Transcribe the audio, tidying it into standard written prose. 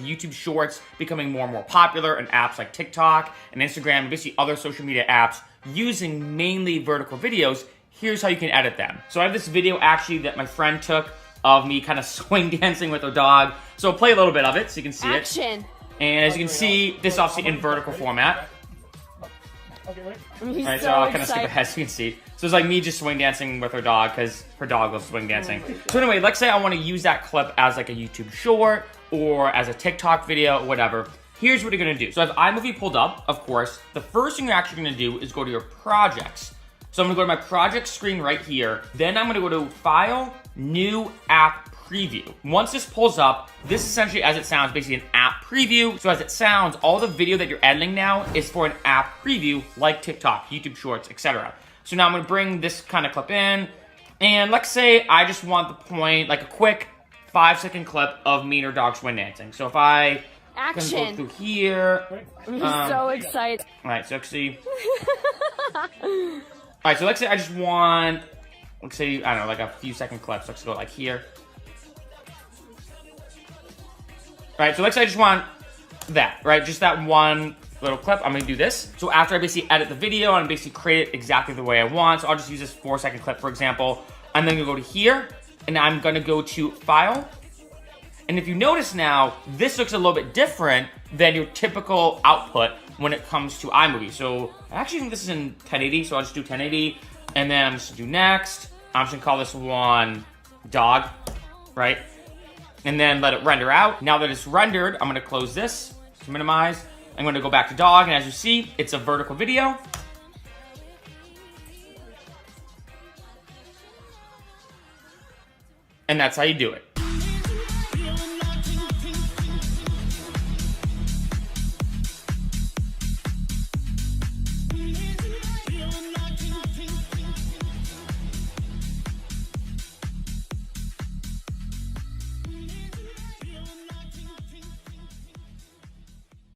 YouTube Shorts becoming more and more popular and apps like TikTok and Instagram and basically other social media apps using mainly vertical videos, here's how you can edit them. So I have this video actually that my friend took of me kind of swing dancing with a dog. So I'll play a little bit of it so you can see Action. it. And as you can see, this is obviously in vertical format. Alright, so I'll kind of skip ahead so you can see. So it's like me just swing dancing with her dog because her dog loves swing dancing. So anyway, let's say I want to use that clip as like a YouTube short or as a TikTok video or whatever. Here's what you're going to do. So I have iMovie pulled up, of course. The first thing you're actually going to do is go to your projects. So I'm going to go to my project screen right here. Then I'm going to go to File, New App Preview. Once this pulls up, this essentially, as it sounds, basically an app preview. So as it sounds, all the video that you're editing now is for an app preview like TikTok, YouTube Shorts, etc. So now I'm going to bring this kind of clip in. And let's say I just want the point, like a quick 5-second clip of me and her dog swing dancing. So if I Action. go through here. I'm so excited. Alright, so actually... Alright, so let's say I just want, let's say, I don't know, like a few second clips. Let's go like here. Alright, so let's say I just want that, right? Just that one little clip. I'm going to do this. So after I basically edit the video and basically create it exactly the way I want, so I'll just use this 4-second clip, for example. I'm then going to go to here, and I'm going to go to File. And if you notice now, this looks a little bit different than your typical output when it comes to iMovie. So I actually think this is in 1080, so I'll just do 1080. And then I'm just going to do next. I'm just going to call this one dog, right? And then let it render out. Now that it's rendered, I'm going to close this to minimize. I'm going to go back to dog, and as you see, it's a vertical video. And that's how you do it.